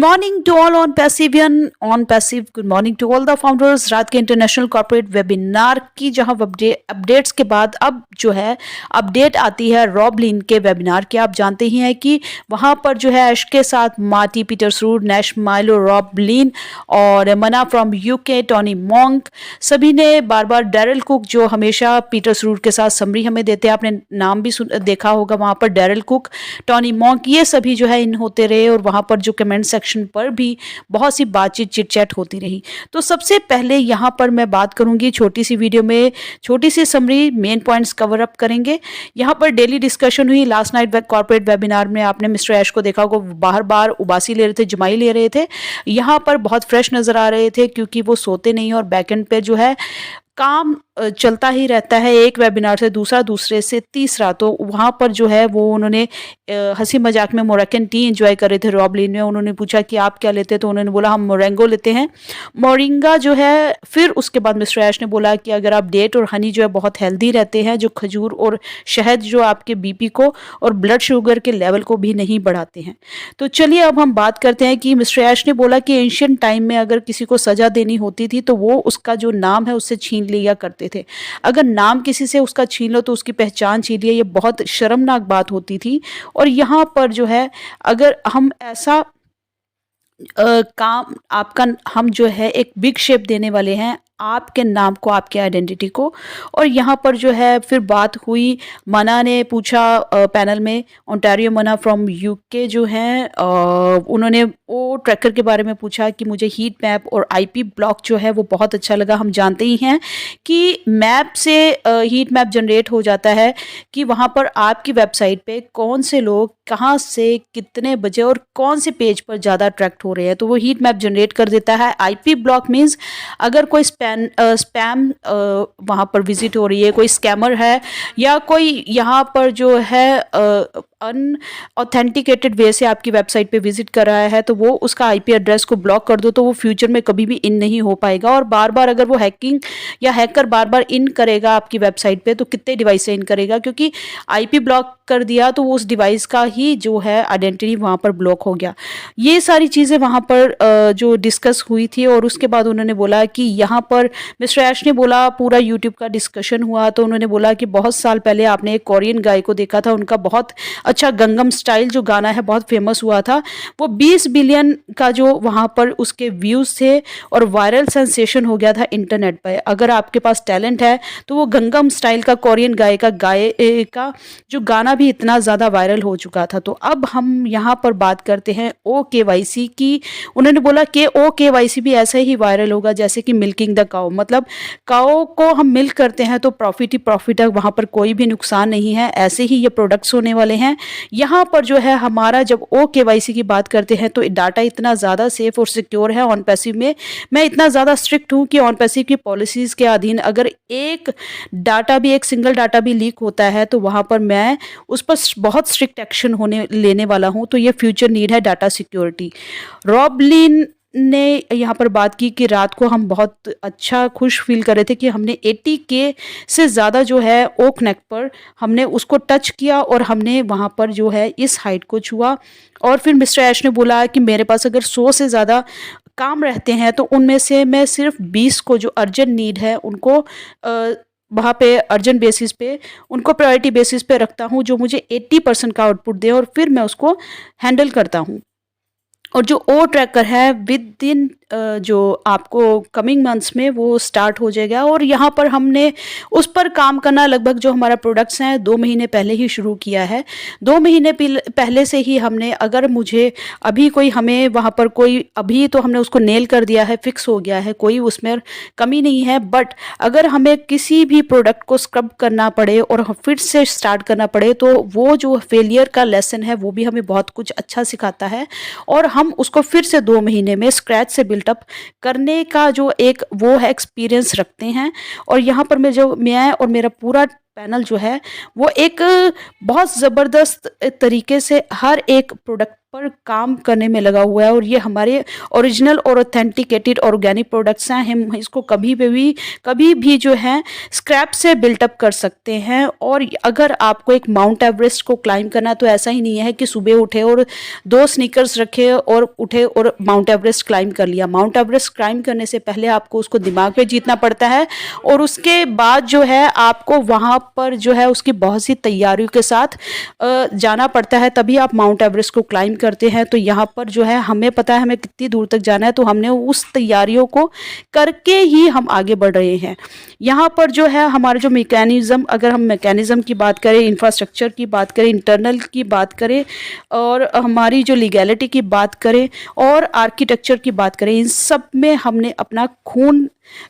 morning to all on Passivian on Passive. Good morning to all the founders. रात के international corporate webinar की जहां updates के बाद अब जो है अपडेट आती है रॉब लिन के वेबिनार की। आप जानते ही हैं कि वहां पर जो है ऐश के साथ मार्टी पीटर्सरूड, नैश माइलो, रॉब लिन और मना फ्रॉम यूके, टोनी मॉन्क, सभी ने बार बार डेरिल कुक जो हमेशा पीटर्सरूड के साथ समरी हमें देते हैं, आपने नाम भी देखा होगा वहां पर, डेरिल कुक, टोनी मॉन्क, ये सभी जो है इन होते रहे और वहां पर जो कमेंट सेक्शन पर भी बहुत सी बातचीत चिट चैट होती रही। तो सबसे पहले यहाँ पर मैं बात करूंगी छोटी सी वीडियो में, छोटी सी summary, main points cover up करेंगे। यहाँ पर डेली डिस्कशन हुई लास्ट नाइट कॉर्पोरेट वेबिनार में। आपने मिस्टर ऐश को देखा होगा, बार बार उबासी ले रहे थे, जमाई ले रहे थे। यहाँ पर बहुत फ्रेश नजर आ रहे थे क्योंकि वो सोते नहीं और बैकएंड पे जो है काम चलता ही रहता है, एक वेबिनार से दूसरा, दूसरे से तीसरा। तो वहाँ पर जो है वो उन्होंने हंसी मजाक में मोरक्कन टी एंजॉय कर रहे थे रॉब लिन में। उन्होंने पूछा कि आप क्या लेते हैं, तो उन्होंने बोला हम मोरेंगो लेते हैं, मोरिंगा जो है। फिर उसके बाद मिस्टर ऐश ने बोला कि अगर आप डेट और हनी जो है बहुत हेल्दी रहते हैं, जो खजूर और शहद जो आपके बीपी को और ब्लड शुगर के लेवल को भी नहीं बढ़ाते हैं। तो चलिए अब हम बात करते हैं कि मिस्टर ऐश ने बोला कि एंशियंट टाइम में अगर किसी को सजा देनी होती थी तो वो उसका जो नाम है उससे छीन लिया करते थे। अगर नाम किसी से उसका छीन लो तो उसकी पहचान छीन लिया, ये बहुत शर्मनाक बात होती थी। और यहाँ पर जो है अगर हम ऐसा काम आपका, हम जो है एक बिग शेप देने वाले हैं आपके नाम को, आपके आइडेंटिटी को। और यहाँ पर जो है फिर बात हुई, मना ने पूछा पैनल में, ओंटारियो मना फ्रॉम यूके जो हैं, उन्होंने वो ट्रैकर के बारे में पूछा कि मुझे हीट मैप और आईपी ब्लॉक जो है वो बहुत अच्छा लगा। हम जानते ही हैं कि मैप से हीट मैप जनरेट हो जाता है कि वहाँ पर आपकी वेबसाइट पे कौन से लोग कहाँ से कितने बजे और कौन से पेज पर ज़्यादा अट्रैक्ट हो रहे हैं, तो वो हीट मैप जनरेट कर देता है। आईपी ब्लॉक मीन्स अगर कोई स्पैम वहाँ पर विजिट हो रही है, कोई स्कैमर है या कोई यहाँ पर जो है अनऑथेंटिकेटेड वे से आपकी वेबसाइट पे विजिट कर रहा है, तो वो उसका आईपी एड्रेस को ब्लॉक कर दो तो वो फ्यूचर में कभी भी इन नहीं हो पाएगा। और बार बार अगर वो हैकिंग या हैकर बार बार इन करेगा आपकी वेबसाइट पे तो कितने डिवाइस से इन करेगा, क्योंकि आईपी ब्लॉक कर दिया तो वो उस डिवाइस का ही जो है आइडेंटिटी वहाँ पर ब्लॉक हो गया। ये सारी चीज़ें वहाँ पर जो डिस्कस हुई थी। और उसके बाद उन्होंने बोला कि यहाँ पर मिस्टर ऐश ने बोला, पूरा यूट्यूब का डिस्कशन हुआ तो उन्होंने बोला कि बहुत साल पहले आपने एक कोरियन गाय को देखा था, उनका बहुत अच्छा गंगम स्टाइल जो गाना है बहुत फेमस हुआ था, वो 20 बिलियन का जो वहाँ पर उसके व्यूज़ थे और वायरल सेंसेशन हो गया था इंटरनेट पर। अगर आपके पास टैलेंट है तो वो गंगम स्टाइल का कोरियन गाय का जो गाना भी इतना ज़्यादा वायरल हो चुका था। तो अब हम यहाँ पर बात करते हैं OKYC की। उन्होंने बोला कि OKYC भी ऐसा ही वायरल होगा जैसे कि मिल्किंग द काउ, मतलब काउ को हम मिल्क करते हैं तो प्रॉफिट ही प्रॉफिट है, वहाँ पर कोई भी नुकसान नहीं है। ऐसे ही ये प्रोडक्ट्स होने वाले हैं। यहाँ पर जो है हमारा जब OKYC की बात करते हैं तो डाटा इतना ज़्यादा सेफ और सिक्योर है ऑन पैसिव में। मैं इतना ज़्यादा स्ट्रिक्ट हूँ कि ऑन पैसिव की पॉलिसीज़ के अधीन अगर एक सिंगल डाटा भी लीक होता है तो वहाँ पर मैं उस पर बहुत स्ट्रिक्ट एक्शन लेने वाला हूँ। तो ये फ्यूचर नीड है डाटा सिक्योरिटी। रॉब लिन ने यहाँ पर बात की कि रात को हम बहुत अच्छा खुश फील कर रहे थे कि हमने 80K से ज़्यादा जो है ओक नेक पर हमने उसको टच किया और हमने वहाँ पर जो है इस हाइट को छुआ। और फिर मिस्टर ऐश ने बोला कि मेरे पास अगर 100 से ज़्यादा काम रहते हैं तो उनमें से मैं सिर्फ 20 को जो अर्जेंट नीड है उनको वहाँ पे अर्जेंट बेसिस पे उनको प्रायोरिटी बेसिस पे रखता हूँ, जो मुझे 80% का आउटपुट दे और फिर मैं उसको हैंडल करता हूँ। और जो ओ ट्रैकर है विद इन जो आपको कमिंग मंथ्स में वो स्टार्ट हो जाएगा। और यहाँ पर हमने उस पर काम करना लगभग जो हमारा प्रोडक्ट्स हैं 2 महीने पहले ही शुरू किया है। 2 महीने पहले से ही हमने, अगर मुझे अभी कोई हमें वहाँ पर कोई, अभी तो हमने उसको नेल कर दिया है, फिक्स हो गया है, कोई उसमें कमी नहीं है। बट अगर हमें किसी भी प्रोडक्ट को स्क्रब करना पड़े और फिर से स्टार्ट करना पड़े तो वो जो फेलियर का लेसन है वो भी हमें बहुत कुछ अच्छा सिखाता है और हम उसको फिर से 2 महीने में स्क्रैच से बिल्टअप करने का जो एक वो है एक्सपीरियंस रखते हैं। और यहाँ पर मैं और मेरा पूरा पैनल जो है वो एक बहुत ज़बरदस्त तरीके से हर एक प्रोडक्ट पर काम करने में लगा हुआ है, और ये हमारे ओरिजिनल और ऑथेंटिकेटेड ऑर्गेनिक प्रोडक्ट्स हैं। हम इसको कभी भी जो है स्क्रैप से बिल्टअप कर सकते हैं। और अगर आपको एक माउंट एवरेस्ट को क्लाइंब करना, तो ऐसा ही नहीं है कि सुबह उठे और 2 स्नीकर्स रखे और उठे और माउंट एवरेस्ट क्लाइंब कर लिया। माउंट एवरेस्ट क्लाइंब करने से पहले आपको उसको दिमाग में जीतना पड़ता है, और उसके बाद जो है आपको वहाँ पर जो है उसकी बहुत सी तैयारियों के साथ जाना पड़ता है, तभी आप माउंट एवरेस्ट को क्लाइंब करते हैं। तो यहाँ पर जो है हमें पता है हमें कितनी दूर तक जाना है, तो हमने उस तैयारियों को करके ही हम आगे बढ़ रहे हैं। यहाँ पर जो है हमारा जो मैकेनिज्म, अगर हम मैकेनिज्म की बात करें, इंफ्रास्ट्रक्चर की बात करें, इंटरनल की बात करें, और हमारी जो लीगैलिटी की बात करें और आर्किटेक्चर की बात करें, इन सब में हमने अपना खून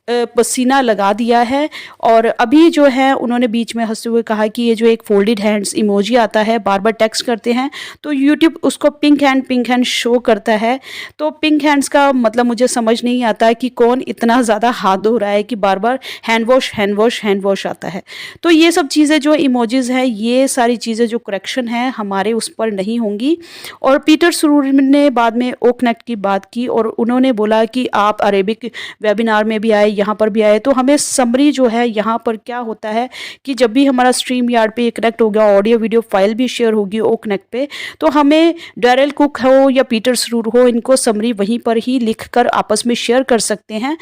पसीना लगा दिया है। और अभी जो है उन्होंने बीच में हंसते हुए कहा कि ये जो एक फोल्डेड हैंड्स इमोजी आता है, बार बार टेक्स्ट करते हैं तो यूट्यूब उसको पिंक हैंड शो करता है। तो पिंक हैंड्स का मतलब मुझे समझ नहीं आता है कि कौन इतना ज़्यादा हाथ धो रहा है कि बार बार हैंड वॉश आता है। तो ये सब चीज़ें जो इमोजीज़ हैं, ये सारी चीज़ें जो करेक्शन है हमारे उस पर नहीं होंगी। और पीटर सुरूर ने बाद में ओ कनेक्ट की बात की, और उन्होंने बोला कि आप अरेबिक वेबिनार में भी आए, यहाँ पर भी आए, तो हमें समरी जो है यहाँ पर क्या होता है कि जब भी हमारा स्ट्रीम यार्ड पे कनेक्ट हो गया, ऑडियो वीडियो फाइल भी शेयर होगी ओ कनेक्ट पे, तो हमें डैरेल कुक हो या पीटर सरूर हो, इनको समरी वहीं पर ही लिख कर आपस में शेयर कर सकते हैं।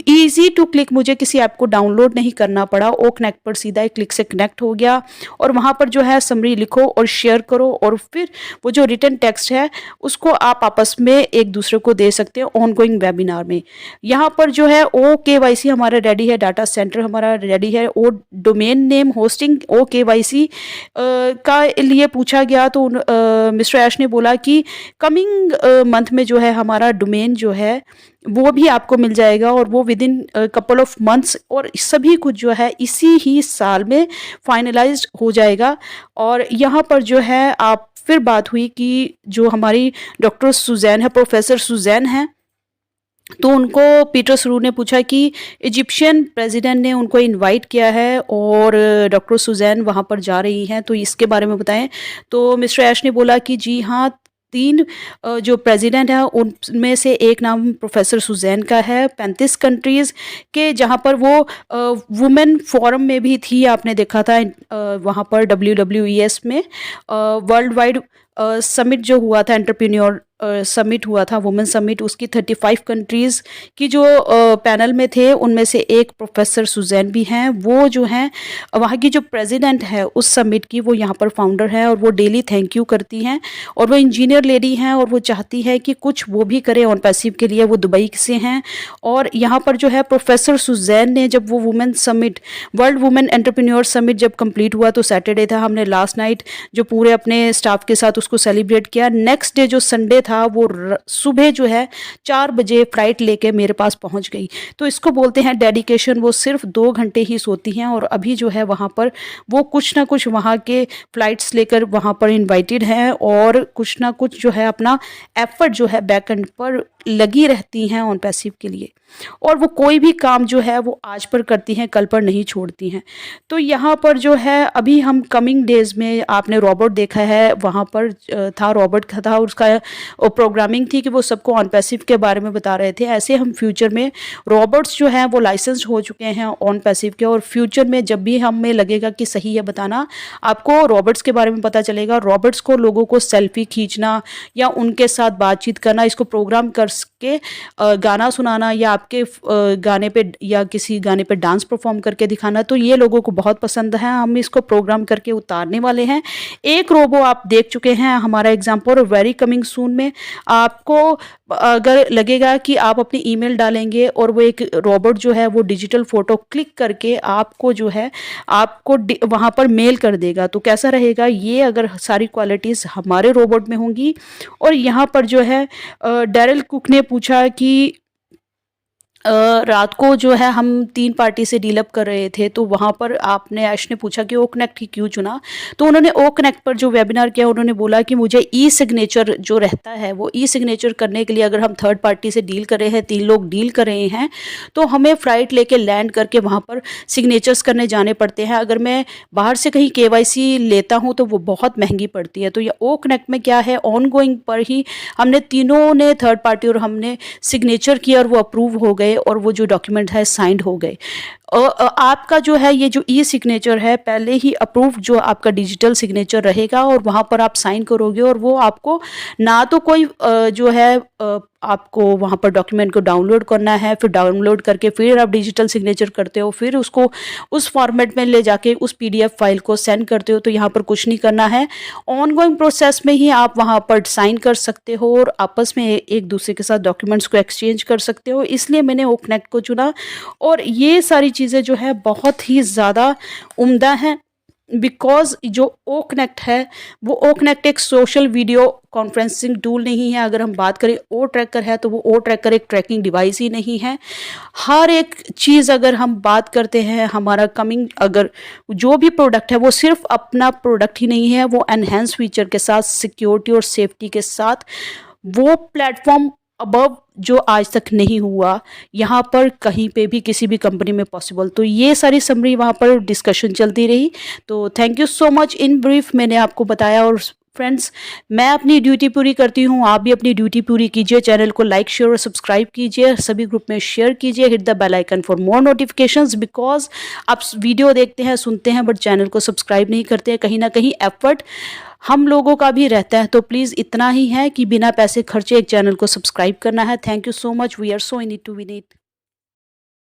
ईजी टू क्लिक, मुझे किसी ऐप को डाउनलोड नहीं करना पड़ा, ओ कनेक्ट पर सीधा एक क्लिक से कनेक्ट हो गया, और वहाँ पर जो है समरी लिखो और शेयर करो, और फिर वो जो रिटन टेक्स्ट है उसको आप आपस में एक दूसरे को दे सकते हैं ऑन गोइंग वेबिनार में। यहाँ पर जो है OKYC हमारा रेडी है, डाटा सेंटर हमारा रेडी है, और डोमेन नेम होस्टिंग OKYC का लिए पूछा गया, तो मिस्टर ऐश ने बोला कि कमिंग मंथ में जो है हमारा डोमेन जो है वो भी आपको मिल जाएगा, और वो with in couple of months, और सभी कुछ जो है इसी ही साल में फाइनलाइज्ड हो जाएगा। और यहाँ पर जो है आप फिर बात हुई कि जो हमारी डॉक्टर सुजैन है, प्रोफेसर सुजैन है, तो उनको पीटर सरूर ने पूछा कि इजिप्शियन प्रेसिडेंट ने उनको इनवाइट किया है और डॉक्टर सुजैन वहाँ पर जा रही हैं, तो इसके बारे में बताएं। तो मिस्टर ऐश ने बोला कि जी हाँ, 3 जो प्रेसिडेंट हैं उनमें से एक नाम प्रोफेसर सुजैन का है, 35 कंट्रीज़ के, जहाँ पर वो वुमेन फोरम में भी थी, आपने देखा था वहाँ पर WWES में वर्ल्ड वाइड समिट जो हुआ था, एंटरप्रेन्योर समिट हुआ था, वुमेन समिट, उसकी 35 कंट्रीज़ की जो पैनल में थे उनमें से एक प्रोफेसर सुजैन भी हैं। वो जो हैं वहाँ की जो प्रेसिडेंट है उस समिट की, वो यहाँ पर फाउंडर है, और वो डेली थैंक यू करती हैं, और वो इंजीनियर लेडी हैं, और वो चाहती है कि कुछ वो भी करें ऑन पैसिव के लिए। वो दुबई से हैं, और यहाँ पर जो है प्रोफेसर सुजैन ने जब वो women summit, world women entrepreneur summit जब कंप्लीट हुआ, तो सैटरडे था, हमने लास्ट नाइट जो पूरे अपने स्टाफ के साथ उसको सेलिब्रेट किया। नेक्स्ट डे जो संडे था, वो सुबह जो है 4 बजे फ्लाइट लेके मेरे पास पहुंच गई। तो इसको बोलते हैं डेडिकेशन। वो सिर्फ 2 घंटे ही सोती हैं, और अभी जो है वहाँ पर वो कुछ ना कुछ वहाँ के फ्लाइट्स लेकर वहाँ पर इनवाइटेड हैं, और कुछ ना कुछ जो है अपना एफर्ट जो है बैक एंड पर लगी रहती हैं ऑन पैसिव के लिए, और वो कोई भी काम जो है वो आज पर करती हैं, कल पर नहीं छोड़ती हैं। तो यहाँ पर जो है अभी हम कमिंग डेज में, आपने रॉबर्ट देखा है, वहाँ पर था रॉबर्ट का था, उसका प्रोग्रामिंग थी कि वो सबको ऑन पैसिव के बारे में बता रहे थे। ऐसे हम फ्यूचर में रॉबर्ट्स जो हैं वो लाइसेंस हो चुके हैं ऑन पैसिव के, और फ्यूचर में जब भी हमें लगेगा कि सही है बताना, आपको रॉबर्ट्स के बारे में पता चलेगा। रॉबर्ट्स को लोगों को सेल्फी खींचना या उनके साथ बातचीत करना, इसको प्रोग्राम करके गाना सुनाना, या आपके गाने पे या किसी गाने पे डांस परफॉर्म करके दिखाना, तो ये लोगों को बहुत पसंद है। हम इसको प्रोग्राम करके उतारने वाले हैं। एक रोबो आप देख चुके हैं, हमारा एग्जाम्पल, और वेरी कमिंग सून में आपको अगर लगेगा कि आप अपनी ईमेल डालेंगे और वो एक रोबोट जो है वो डिजिटल फोटो क्लिक करके आपको जो है आपको वहाँ पर मेल कर देगा, तो कैसा रहेगा ये अगर सारी क्वालिटीज़ हमारे रोबोट में होंगी। और यहाँ पर जो है डैरेल कुक ने पूछा कि रात को जो है हम 3 पार्टी से डील अप कर रहे थे, तो वहाँ पर आपने ऐश ने पूछा कि ओ कनेक्ट ही क्यों चुना? तो उन्होंने ओ कनेक्ट पर जो वेबिनार किया, उन्होंने बोला कि मुझे ई सिग्नेचर जो रहता है, वो ई सिग्नेचर करने के लिए अगर हम थर्ड पार्टी से डील कर रहे हैं, 3 लोग डील कर रहे हैं, तो हमें फ़्लाइट लेके लैंड करके वहाँ पर सिग्नेचर्स करने जाने पड़ते हैं। अगर मैं बाहर से कहीं केवाईसी लेता हूँ, तो वो बहुत महँगी पड़ती है। तो ये ओ कनेक्ट में क्या है, ऑनगोइंग पर ही हमने तीनों ने थर्ड पार्टी और हमने सिग्नेचर किया और वो अप्रूव हो गए और वो जो डॉक्यूमेंट है साइंड हो गए। आपका जो है ये जो ई सिग्नेचर है, पहले ही अप्रूव जो आपका डिजिटल सिग्नेचर रहेगा और वहाँ पर आप साइन करोगे और वो आपको ना तो कोई जो है आपको वहाँ पर डॉक्यूमेंट को डाउनलोड करना है, फिर डाउनलोड करके फिर आप डिजिटल सिग्नेचर करते हो, फिर उसको उस फॉर्मेट में ले जाके उस पीडीएफ फाइल को सेंड करते हो। तो यहाँ पर कुछ नहीं करना है, ऑनगोइंग प्रोसेस में ही आप वहाँ पर साइन कर सकते हो और आपस में एक दूसरे के साथ डॉक्यूमेंट्स को एक्सचेंज कर सकते हो। इसलिए मैंने ओ कनेक्ट को चुना और ये सारी चीज़ें जो है बहुत ही ज़्यादा उम्दा हैं, बिकॉज़ जो ओ कनेक्ट है, वो ओ कनेक्ट एक सोशल वीडियो कॉन्फ्रेंसिंग टूल नहीं है। अगर हम बात करें ओ ट्रैकर है, तो वो ओ ट्रैकर एक ट्रैकिंग डिवाइस ही नहीं है। हर एक चीज़ अगर हम बात करते हैं, हमारा कमिंग अगर जो भी प्रोडक्ट है, वो सिर्फ अपना प्रोडक्ट ही नहीं है, वो एनहेंस फीचर के साथ, सिक्योरिटी और सेफ्टी के साथ, वो प्लेटफॉर्म अबव जो आज तक नहीं हुआ यहाँ पर कहीं पे भी किसी भी कंपनी में पॉसिबल। तो ये सारी समरी वहाँ पर डिस्कशन चलती रही। तो thank you so much. In brief मैंने आपको बताया। और फ्रेंड्स, मैं अपनी ड्यूटी पूरी करती हूँ, आप भी अपनी ड्यूटी पूरी कीजिए। चैनल को लाइक शेयर और सब्सक्राइब कीजिए, सभी ग्रुप में शेयर कीजिए, hit the bell icon for more notifications. Because आप वीडियो देखते हैं, सुनते हैं, बट चैनल को सब्सक्राइब नहीं करते हैं। कहीं ना कहीं एफर्ट हम लोगों का भी रहता है। तो प्लीज़ इतना ही है कि बिना पैसे खर्चे एक चैनल को सब्सक्राइब करना है। Thank you so much. We are so in it to win it.